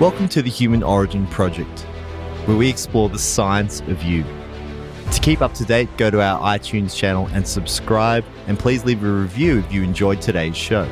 Welcome to the Human Origin Project, where we explore the science of you. To keep up to date, go to our iTunes channel and subscribe, and please leave a review if you enjoyed today's show.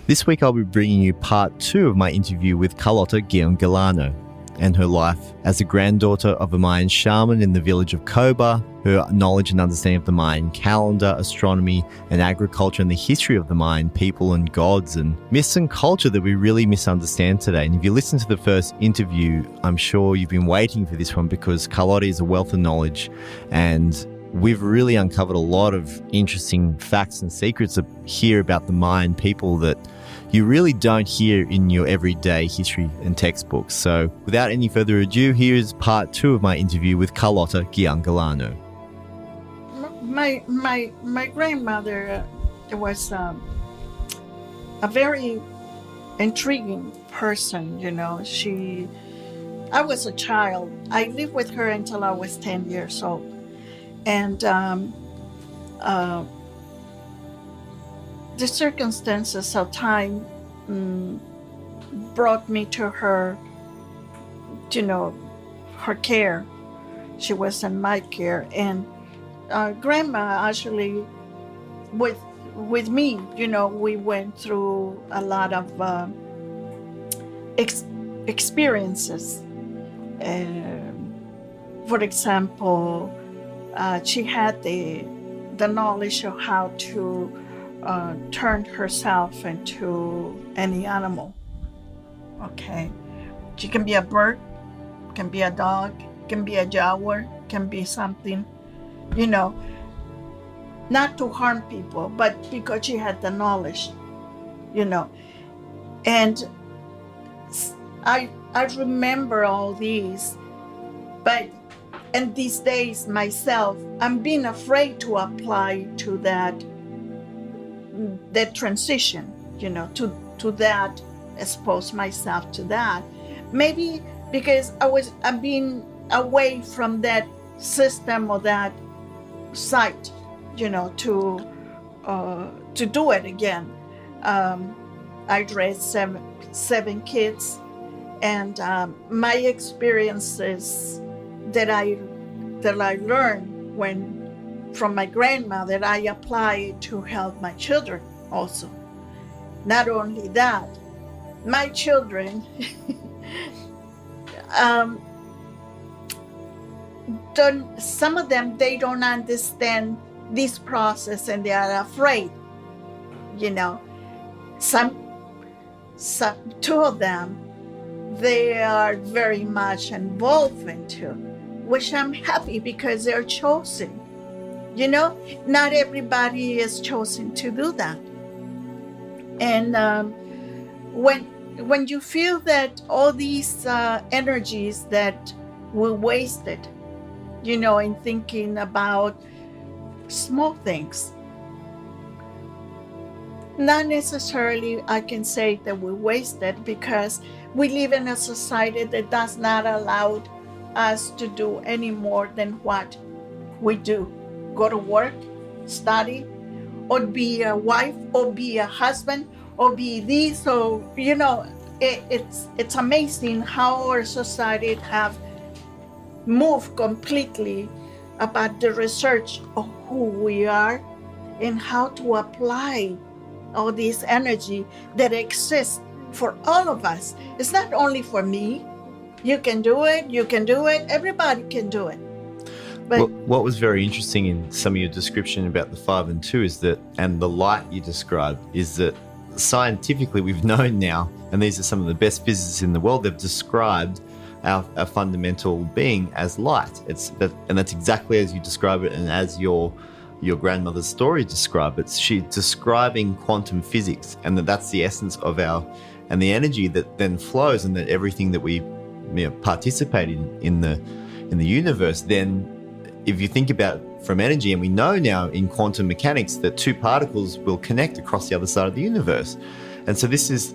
This week I'll be bringing you part 2 of my interview with Carlotta Giangalano and her life as a granddaughter of a Mayan shaman in the village of Coba, her knowledge and understanding of the Mayan calendar, astronomy and agriculture, and the history of the Mayan people and gods and myths and culture that we really misunderstand today. And if you listen to the first interview, I'm sure you've been waiting for this one because Carlotta is a wealth of knowledge, and we've really uncovered a lot of interesting facts and secrets here about the Mayan people that you really don't hear in your everyday history and textbooks. So without any further ado, here's part 2 of my interview with Carlotta Giangalano. My grandmother was a very intriguing person, you know. I was a child. I lived with her until I was 10 years old. And the circumstances of time brought me to her, you know, her care. She was in my care. And grandma actually, with me, you know, we went through a lot of experiences. For example, she had the knowledge of how to turn herself into any animal. Okay, she can be a bird, can be a dog, can be a jaguar, can be something, you know, not to harm people, but because she had the knowledge, you know. And I remember all these, but in these days myself, I'm being afraid to apply to that transition, you know, to that, expose myself to that. Maybe because I've been away from that system or that site, you know, to do it again. I raised seven kids, and my experiences that I learned from my grandmother, I apply to help my children also. Not only that, my children some of them, they don't understand this process and they are afraid, you know. Some two of them, they are very much involved into, which I'm happy because they're chosen. You know, not everybody is chosen to do that. And when you feel that all these energies that were wasted, you know, in thinking about small things, not necessarily I can say that we wasted, because we live in a society that does not allow us to do any more than what we do. Go to work, study, or be a wife, or be a husband, or be this, or, you know, it's amazing how our society have moved completely about the research of who we are and how to apply all this energy that exists for all of us. It's not only for me. You can do it, everybody can do it. But what was very interesting in some of your description about the 5 and 2 is that, and the light you described, is that scientifically we've known now, and these are some of the best physicists in the world, they've described our fundamental being as light. And that's exactly as you describe it, and as your grandmother's story described it. She's describing quantum physics, and that's the essence of and the energy that then flows, and that everything that we participate in the universe. Then if you think about it from energy, and we know now in quantum mechanics that 2 particles will connect across the other side of the universe. And so this is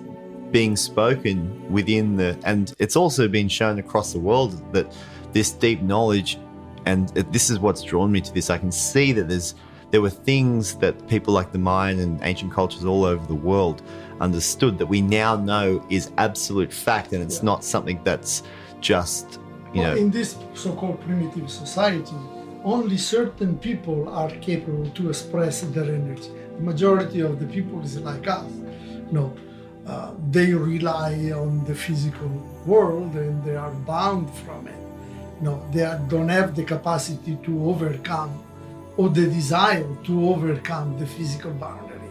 being spoken within and it's also been shown across the world that this deep knowledge, and this is what's drawn me to this. I can see that there were things that people like the Mayan and ancient cultures all over the world understood that we now know is absolute fact, and it's not something that's just, In this so-called primitive society, only certain people are capable to express their energy. The majority of the people is like us. They rely on the physical world and they are bound from it. They don't have the capacity to overcome or the desire to overcome the physical boundary.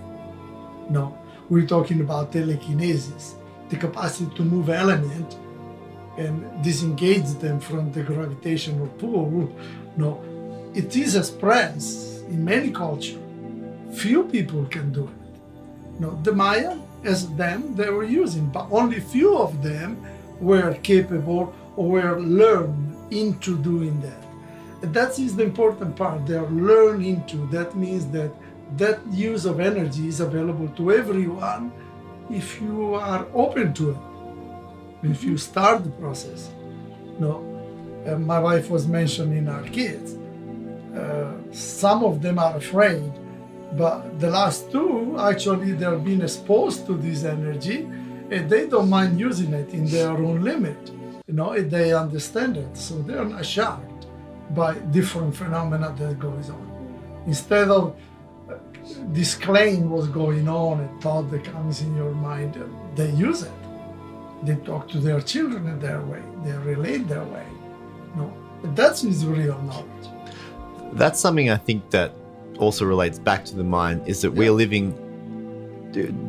We're talking about telekinesis, the capacity to move element and disengage them from the gravitational pull. It is expressed in many cultures. Few people can do it. The Maya, as them, they were using, but only few of them were capable or were learned into doing that. And that is the important part. They are learned into. That means that use of energy is available to everyone if you are open to it. If you start the process. My wife was mentioning our kids. Some of them are afraid, but the last two, actually, they're being exposed to this energy and they don't mind using it in their own limit. They understand it, so they're not shocked by different phenomena that goes on. Instead of disclaim what's going on, a thought that comes in your mind, they use it. They talk to their children in their way. They relate their way. That is real knowledge. That's something I think that also relates back to the mind, is that we're living.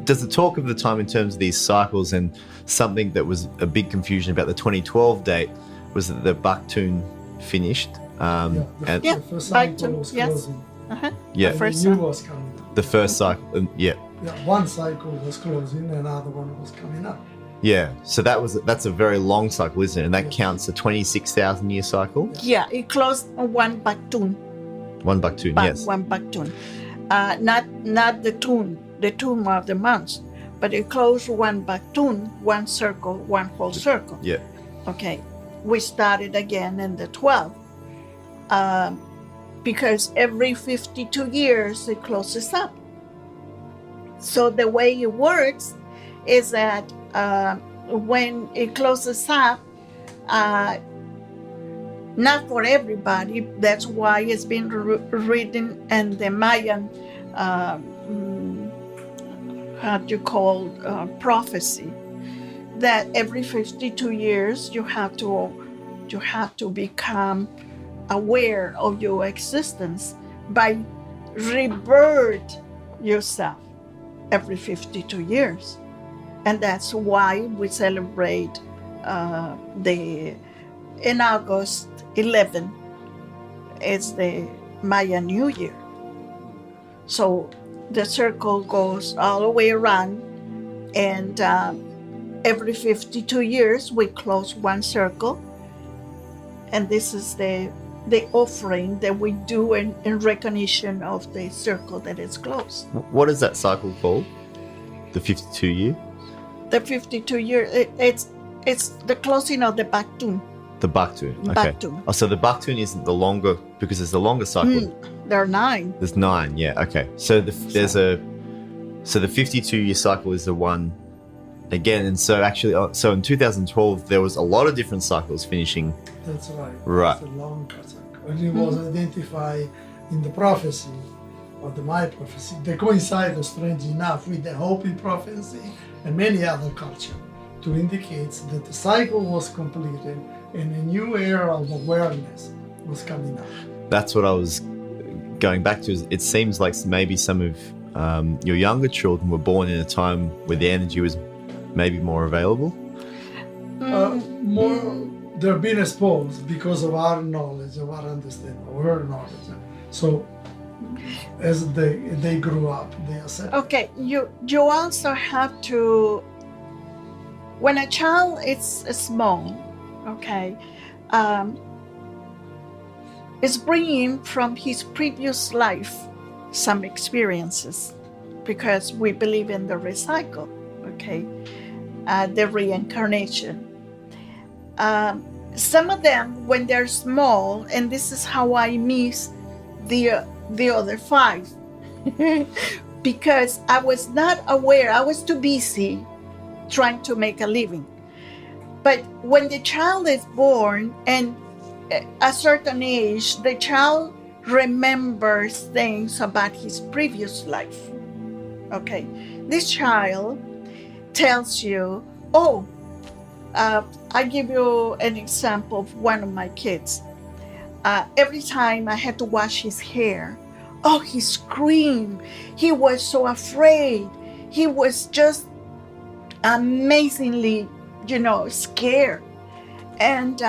Does it talk of the time in terms of these cycles? And something that was a big confusion about the 2012 date was that the Bakhtun finished. The first cycle was closing. Yeah, The first new was coming up. The first cycle, One cycle was closing, another one was coming up. Yeah, so that's a very long cycle, isn't it? And that counts a 26,000 year cycle? Yeah, it closed on one Bakhtun. One Bakhtun, yes. One Bakhtun. Not the tomb of the months, but it closed one Bakhtun, one circle, one whole circle. Yeah. Okay, we started again in the 12th. Because every 52 years it closes up. So the way it works is that when it closes up, not for everybody, that's why it's been written in the Mayan, prophecy, that every 52 years you have to become aware of your existence by rebirth yourself every 52 years. And that's why we celebrate in August 11 is the Mayan New Year. So the circle goes all the way around, and every 52 years we close one circle, and this is the offering that we do in recognition of the circle that is closed. What is that cycle called? The 52 year? The 52 year, it's the closing of the Bakhtun. The Bakhtun, okay. Bakhtun. Oh, so the Bakhtun isn't the longer, because there's the longer cycle. There are 9. There's 9, yeah, okay. So the 52 year cycle is the one again, and so actually, so in 2012 there was a lot of different cycles finishing. That's right. Right. It's a long cycle, and it was identified in the prophecy of the Maya prophecy. They coincide, strange enough, with the Hopi prophecy and many other cultures, to indicate that the cycle was completed and a new era of awareness was coming up. That's what I was going back to. Is it seems like maybe some of your younger children were born in a time where the energy was maybe more available. They're being exposed because of our knowledge, of our understanding, of her knowledge. So as they grew up, they accept. Okay, you also have to, when a child is small, okay, is bringing from his previous life some experiences, because we believe in the recycle, okay, the reincarnation. Some of them, when they're small, and this is how I miss the the other 5 because I was not aware. I was too busy trying to make a living. But when the child is born and at a certain age, the child remembers things about his previous life. Okay, this child tells you, oh, I give you an example of one of my kids. Every time I had to wash his hair, oh, he screamed. He was so afraid. He was just amazingly, scared. And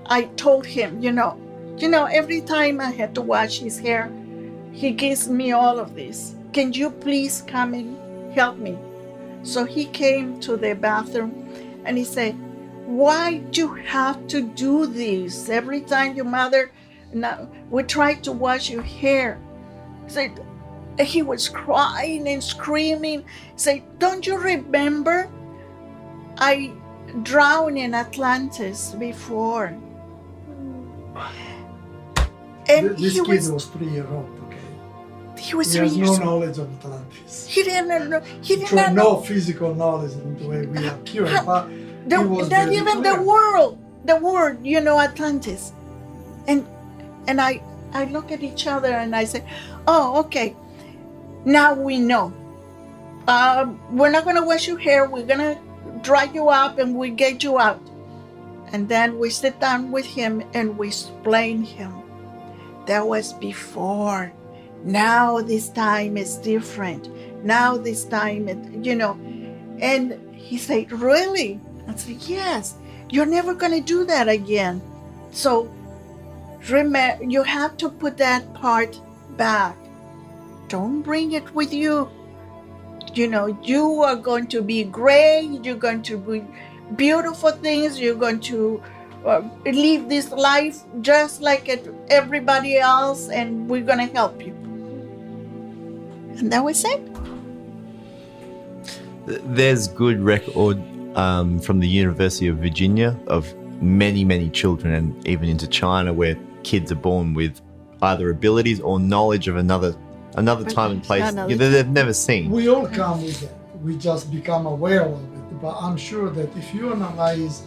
I told him, every time I had to wash his hair, he gives me all of this. Can you please come and help me? So he came to the bathroom and he said, why do you have to do this? Every time your mother, we try to wash your hair. He was crying and screaming. He said, don't you remember? I drowned in Atlantis before. And this kid was 3-year-old, okay? He was He 3 has years no old. knowledge of Atlantis. He didn't know. He did So not no know. physical knowledge in the way we are cured, but he was Not very even clear. the word, Atlantis. And I look at each other and I say, oh, okay. Now we know. We're not going to wash your hair. We're going to dry you up and we get you out. And then we sit down with him and we explain him. That was before. Now this time is different. Now this time, And he said, really? I said, yes. You're never going to do that again. So remember, you have to put that part back. Don't bring it with you. You are going to be great. You're going to be beautiful things. You're going to live this life just like everybody else, and we're going to help you. And that was it. There's good record from the University of Virginia of many, many children, and even into China, where kids are born with either abilities or knowledge of another time and place that they've never seen. We all come with it. We just become aware of it. But I'm sure that if you analyze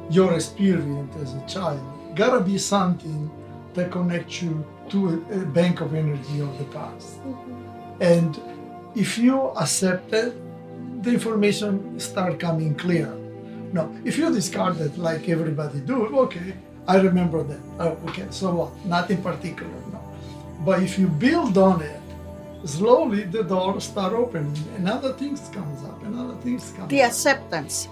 your experience as a child, gotta be something that connects you to a bank of energy of the past. Mm-hmm. And if you accept it, the information start coming clear. No, if you discard it like everybody do, okay, I remember that. Oh, okay, so what? Nothing particular, no. But if you build on it, slowly the doors start opening and other things comes up and other things come the up. acceptance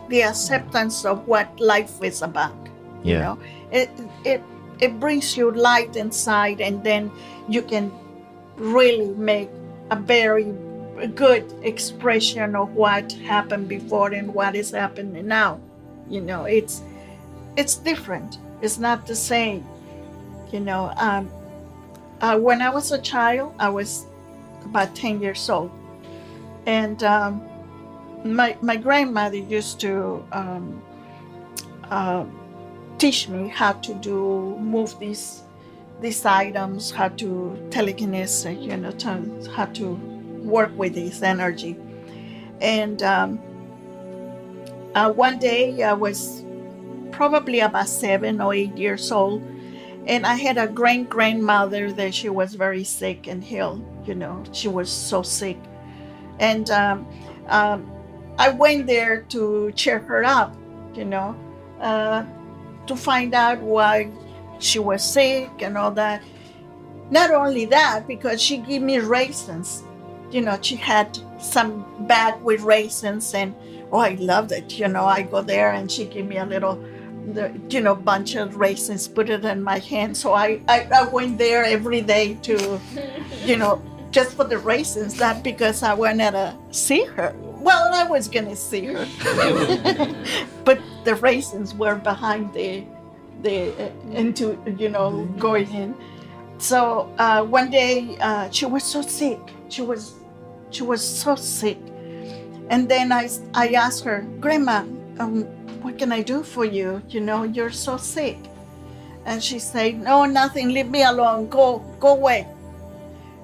of what life is about. Yeah. It brings you light inside, and then you can really make a very good expression of what happened before and what is happening now. It's different. It's not the same. When I was a child, I was about 10 years old, and my grandmother used to teach me how to move these items, how to telekinesis, how to work with this energy. And one day I was probably about 7 or 8 years old, and I had a grandmother that she was very sick and ill. She was so sick, and I went there to cheer her up, to find out why she was sick and all that. Not only that, because she gave me raisins. She had some bag with raisins, and I loved it. I go there and she gave me a little, bunch of raisins, put it in my hand. So I went there every day to, just for the raisins, not because I wanted to see her. Well, I was going to see her. But the raisins were behind going in. So one day she was so sick. She was so sick. And then I asked her, Grandma, what can I do for you? You're so sick. And she said, no, nothing, leave me alone, go away.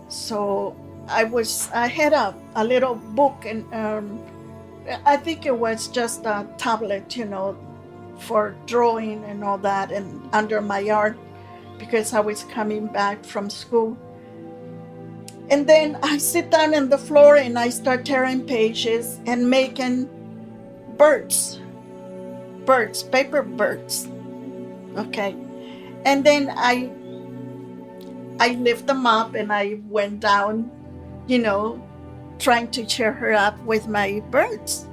So I had a little book, and I think it was just a tablet, for drawing and all that, and under my yard, because I was coming back from school. And then I sit down on the floor and I start tearing pages and making birds, paper birds. Okay. And then I lift them up and I went down, trying to cheer her up with my birds,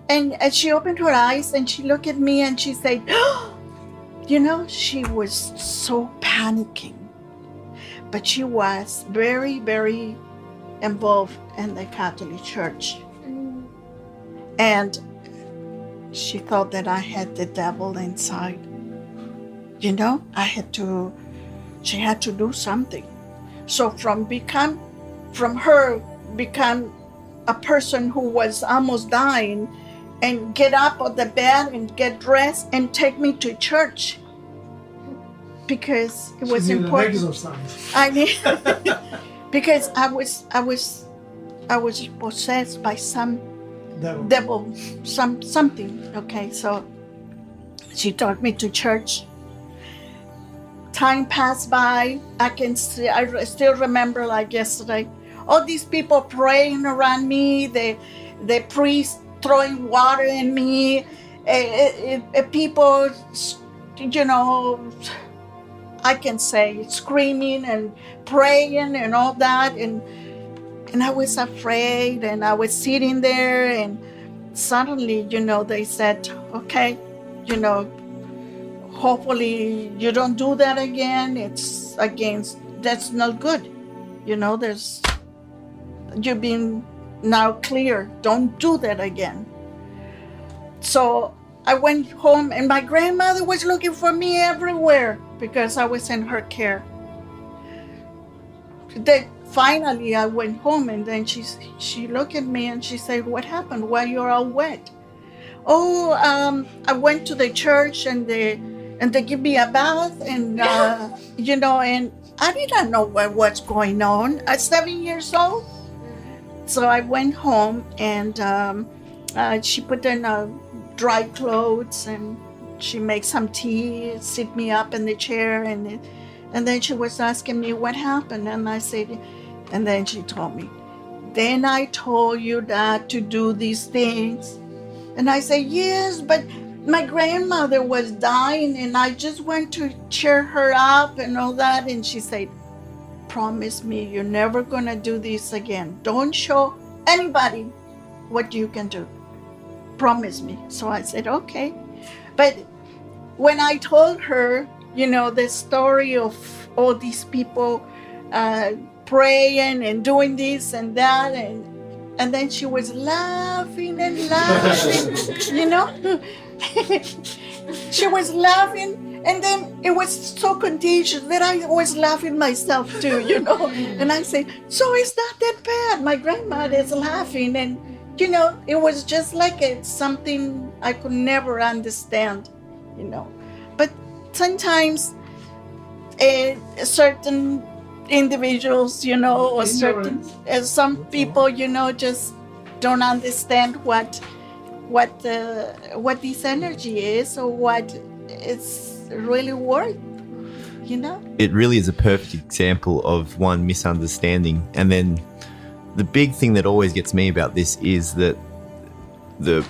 And she opened her eyes and she looked at me and she said, she was so panicking. But she was very, very involved in the Catholic Church. And she thought that I had the devil inside. She had to do something. So from her become a person who was almost dying, and get up on the bed and get dressed and take me to church. Because it was important. Exercise. I mean, because I was possessed by some devil, something. Okay, so she took me to church. Time passed by. I still remember like yesterday. All these people praying around me. The priest throwing water in me. People, I can say screaming and praying and all that, and I was afraid, and I was sitting there, and suddenly, they said, okay, hopefully you don't do that again. That's not good. You've been now clear. Don't do that again. So I went home, and my grandmother was looking for me everywhere because I was in her care. Then finally I went home, and then she looked at me and she said, what happened? Why you're all wet? Oh, I went to the church and they give me a bath, and and I didn't know what's going on at 7 years old. So I went home, and she put in dry clothes, and she made some tea, sit me up in the chair, and then she was asking me what happened, and I said, and then she told me, then I told you that to do these things, and I said, yes, but my grandmother was dying, and I just went to cheer her up and all that, and she said, promise me you're never gonna do this again. Don't show anybody what you can do. Promise me. So I said, okay. But when I told her, the story of all these people praying and doing this and that, and then she was laughing and laughing, She was laughing, and then it was so contagious that I was laughing myself too, And I said, so it's not that bad. My grandmother is laughing, and it was just like it's something I could never understand, But sometimes certain individuals, or some people, just don't understand what this energy is, or what it's really worth, It really is a perfect example of one misunderstanding. And then the big thing that always gets me about this is that the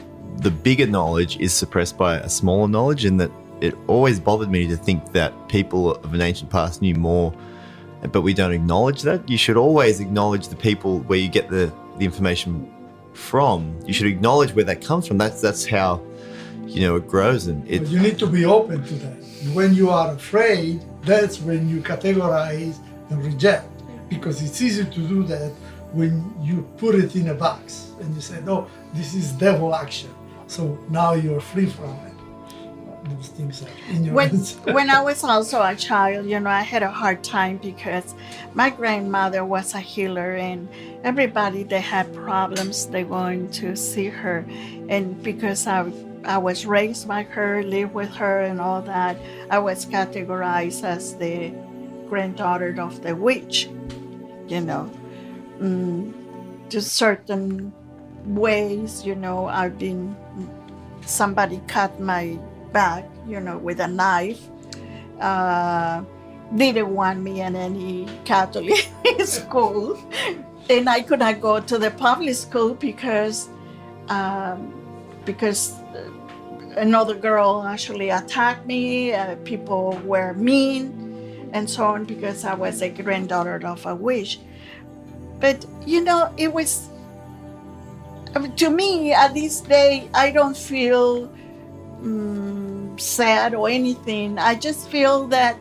bigger knowledge is suppressed by a smaller knowledge, and that it always bothered me to think that people of an ancient past knew more, but we don't acknowledge that. You should always acknowledge the people where you get the information from. You should acknowledge where that comes from. That's how it grows, and but you need to be open to that. When you are afraid, that's when you categorize and reject, because it's easy to do that when you put it in a box and you say, no, this is devil action, so now you're free from it. Those things are ignorance. When I was also a child, I had a hard time because my grandmother was a healer, and everybody that had problems, they went to see her. And because I was raised by her, lived with her, and all that. I was categorized as the granddaughter of the witch, you know. To certain ways, I've been, somebody cut my back, with a knife. Didn't want me in any Catholic school. And I could not go to the public school because another girl actually attacked me. People were mean and so on because I was a granddaughter of a witch. But, it was, to me, at this day, I don't feel sad or anything. I just feel that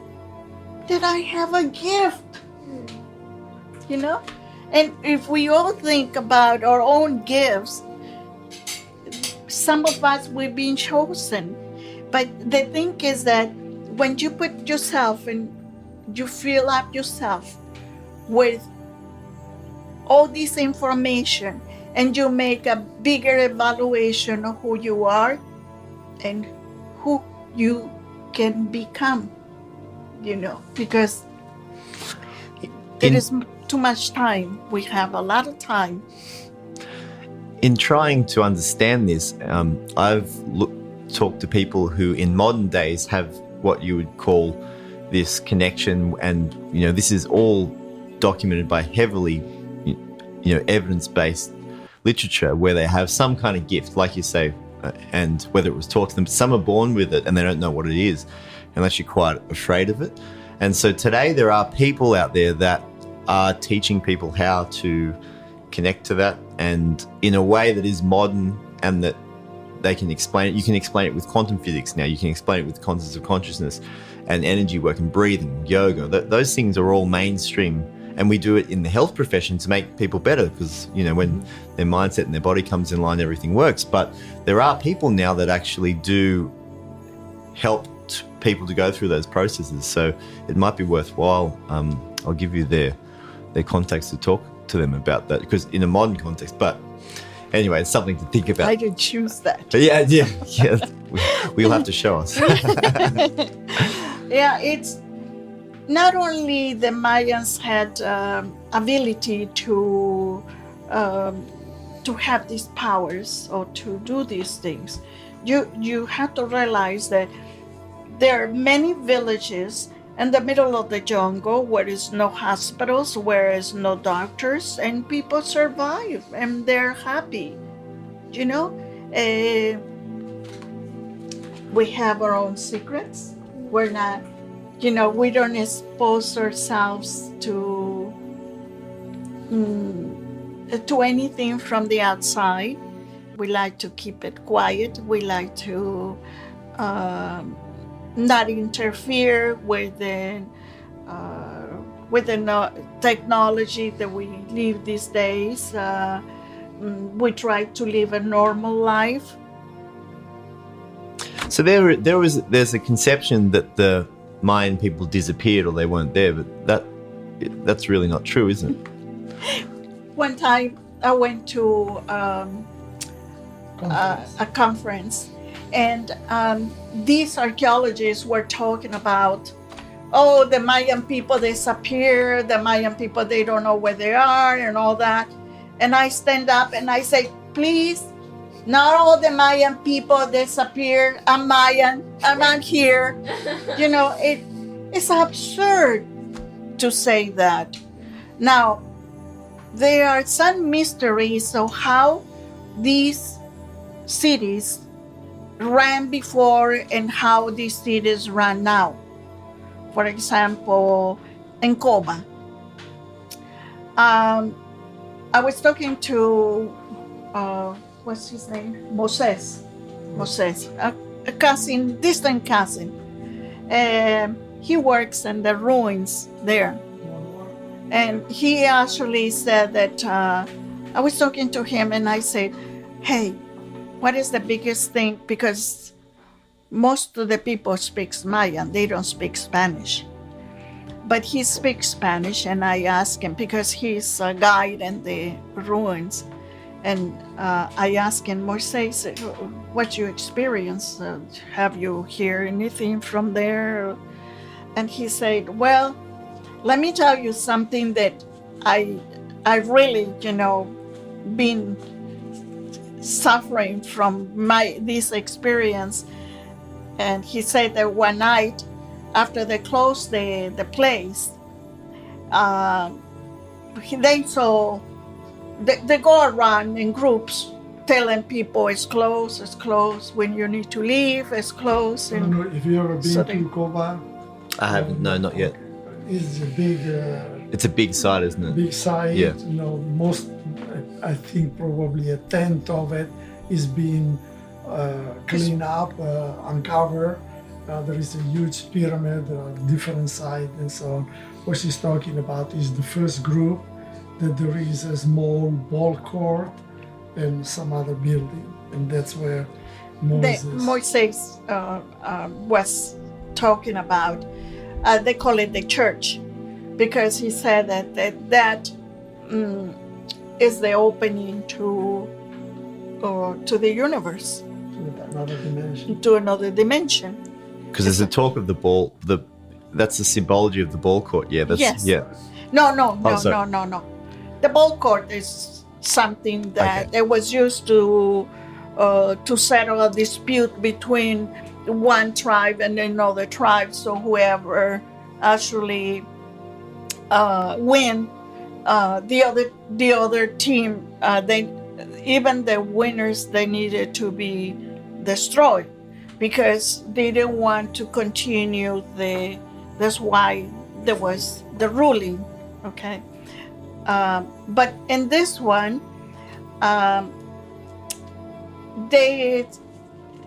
I have a gift, And if we all think about our own gifts, some of us, we've been chosen. But the thing is that when you put yourself and you fill up yourself with all this information and you make a bigger evaluation of who you are and who you can become, because it is too much time. We have a lot of time. In trying to understand this, I've talked to people who in modern days have what you would call this connection, and this is all documented by heavily evidence-based literature where they have some kind of gift, like you say, and whether it was taught to them. Some are born with it and they don't know what it is unless you're quite afraid of it. And so today there are people out there that are teaching people how to connect to that, and in a way that is modern, and that they can explain it. You can explain it with quantum physics now. You can explain it with concepts of consciousness and energy work and breathing, yoga. Those things are all mainstream, and we do it in the health profession to make people better, because when their mindset and their body comes in line, everything works. But there are people now that actually do help people to go through those processes, so it might be worthwhile. I'll give you their contacts to talk to them about that, because in a modern context. But anyway, it's something to think about. I didn't choose that. But yeah. We'll have to show us. Yeah, it's not only the Mayans had ability to have these powers or to do these things. You have to realize that there are many villages in the middle of the jungle where there's no hospitals, where there's no doctors, and people survive and they're happy. We have our own secrets. We're not, we don't expose ourselves to anything from the outside. We like to keep it quiet. We like to not interfere with the technology that we live these days. We try to live a normal life. So there's a conception that the Mayan people disappeared or they weren't there, but that's really not true, isn't it? One time I went to a conference, and these archaeologists were talking about, the Mayan people disappeared, the Mayan people, they don't know where they are and all that. And I stand up and I say, please, not all the Mayan people disappeared. I'm Mayan, I'm here. It's absurd to say that. Now, there are some mysteries of how these cities ran before and how these cities run now. For example, in Coba. I was talking to, what's his name? Moses, a cousin, distant cousin. He works in the ruins there. And he actually said that, I was talking to him and I said, hey, what is the biggest thing? Because most of the people speak Mayan, they don't speak Spanish. But he speaks Spanish, and I asked him, because he's a guide in the ruins. And I asked him, Moises, what's your experience? Have you heard anything from there? And he said, well, let me tell you something that I really, been suffering from this experience. And he said that one night after they closed the place, they saw they go around in groups telling people it's closed, when you need to leave, it's closed. I don't know if you ever been So to Coba. I haven't. No, not yet. It's a big, It's a big site, isn't it? big site. Yeah. Most, I think probably a tenth of it is being cleaned up, uncovered. There is a huge pyramid, different sides and so on. What she's talking about is the first group, that there is a small ball court and some other building, and that's where Moises was talking about. They call it the church, because he said that is the opening to the universe, another dimension. to another dimension. Because there's a talk of the ball. That's the symbology of the ball court. Yeah. That's Yes. yeah. No. sorry. The ball court is something that Okay. it was used to settle a dispute between one tribe and another tribe. So whoever actually win, the other team, even the winners, they needed to be destroyed because they didn't want to continue that's why there was the ruling. Okay. But in this one, they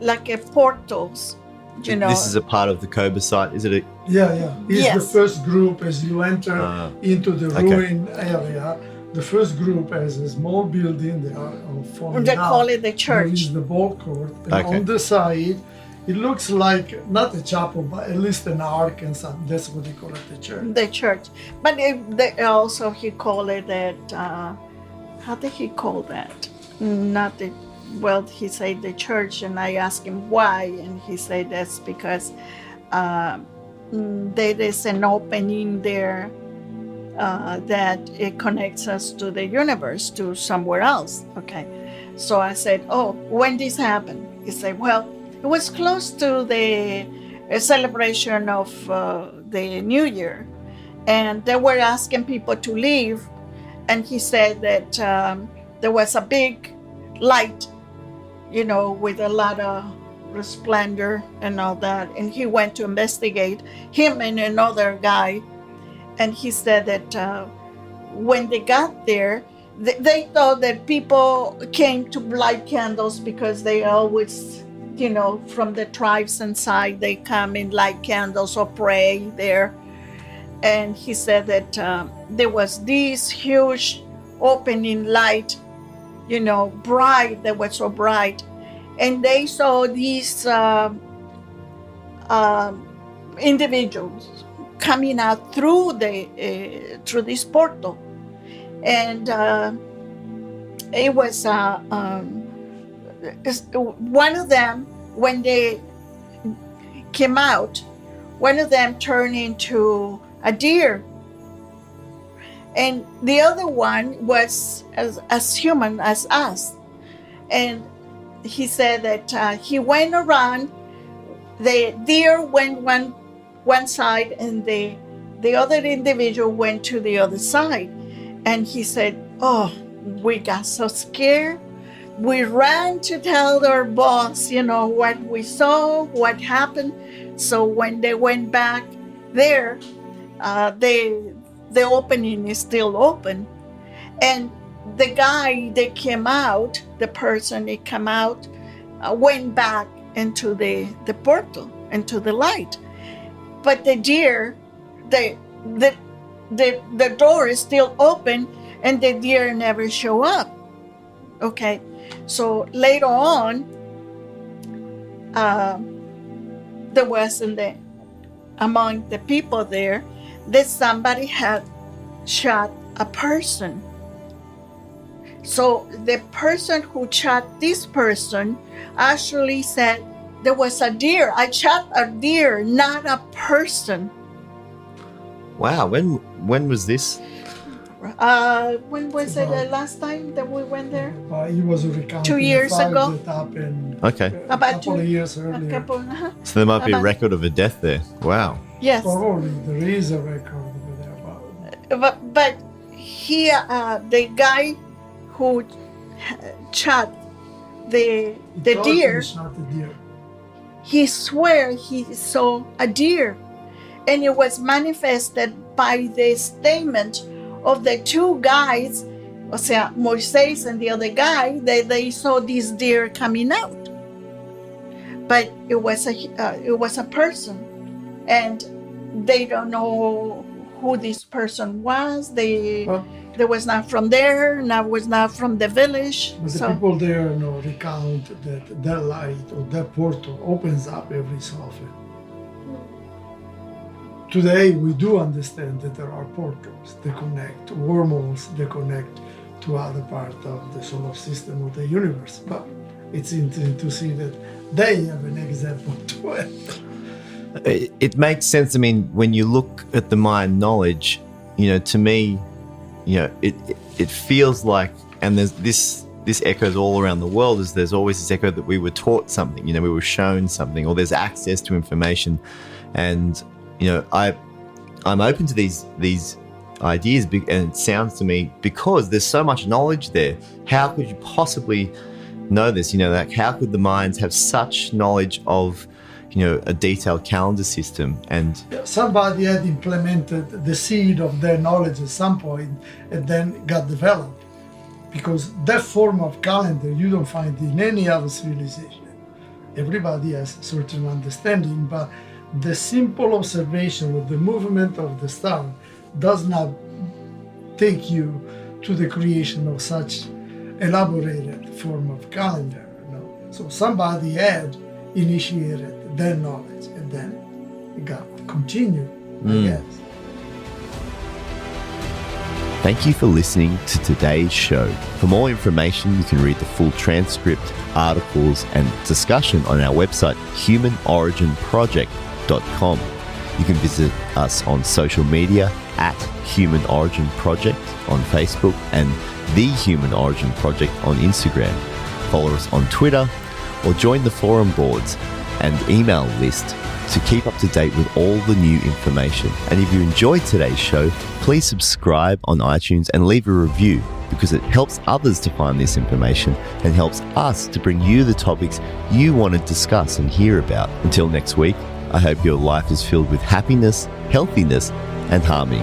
like a portals, This is a part of the Coba site. Is it a? Yeah. It's Yes. the first group as you enter into the okay. ruin area. The first group has a small building. They are forming they up. call it the There church. is the ball court, and Okay. on the side, it looks like not a chapel, but at least an ark and something. That's what they call it, the church. The church, but also he called it that. How did he call that? Not the. Well, he said the church, and I asked him why, and he said that's because there is an opening there that it connects us to the universe, to somewhere else. Okay, so I said, "Oh, when this happened?" He said, "Well, it was close to the celebration of the New Year, and they were asking people to leave, and he said that there was a big light, with a lot of splendor and all that, and he went to investigate, him and another guy, and he said that when they got there, they thought that people came to light candles because they always, from the tribes inside, they come and light candles or pray there. And he said that there was this huge opening light, bright, that was so bright. And they saw these individuals coming out through this portal. And it was one of them, when they came out, one of them turned into a deer, and the other one was as human as us. And he said that he went around, the deer went one side, and the other individual went to the other side. And he said, "Oh, we got so scared. We ran to tell our boss, what we saw, what happened." So when they went back there, the opening is still open. And the guy that came out, the person that came out, went back into the portal, into the light. But the deer, the door is still open, and the deer never show up. Okay, so later on, there was among the people there that somebody had shot a person. So the person who shot this person actually said there was a deer. I shot a deer, not a person. Wow. When was this? When was it the last time that we went there? He was recounting 2 years five ago. that happened Okay. a About couple of years A earlier. couple, So there might be a About- record of a death there. Wow. yes. Probably there is a record over there about it. But he, the guy who shot the He thought deer, he shot the deer. he swear he saw a deer, and it was manifested by the statement of the two guys, o sea, Moisés and the other guy, that they saw this deer coming out. But it was a person, and they don't know who this person was. Well, They was not from there, was not from the village. But the So people there recount that their light or their portal opens up every so often. Today we do understand that there are portals that connect, wormholes that connect to other part of the solar system of the universe. But it's interesting to see that they have an example to it. It makes sense. I mean, when you look at the Mayan knowledge, to me, it feels like, and there's this echoes all around the world, is there's always this echo that we were taught something, we were shown something, or there's access to information. And, I'm open to these ideas, and it sounds to me, because there's so much knowledge there, how could you possibly know this? Like, how could the Mayans have such knowledge of, a detailed calendar system? And Somebody had implemented the seed of their knowledge at some point and then got developed. Because that form of calendar you don't find in any other civilization. Everybody has a certain understanding, but the simple observation of the movement of the star does not take you to the creation of such elaborated form of calendar. So somebody had initiated their knowledge and then it got continued, I guess. thank you for listening to today's show. For more information, you can read the full transcript, articles, and discussion on our website, humanoriginproject.com. You can visit us on social media at Human Origin Project on Facebook and The Human Origin Project on Instagram. Follow us on Twitter or join the forum boards and email list to keep up to date with all the new information. And if you enjoyed today's show, please subscribe on iTunes and leave a review, because it helps others to find this information and helps us to bring you the topics you want to discuss and hear about. Until next week, I hope your life is filled with happiness, healthiness, and harmony.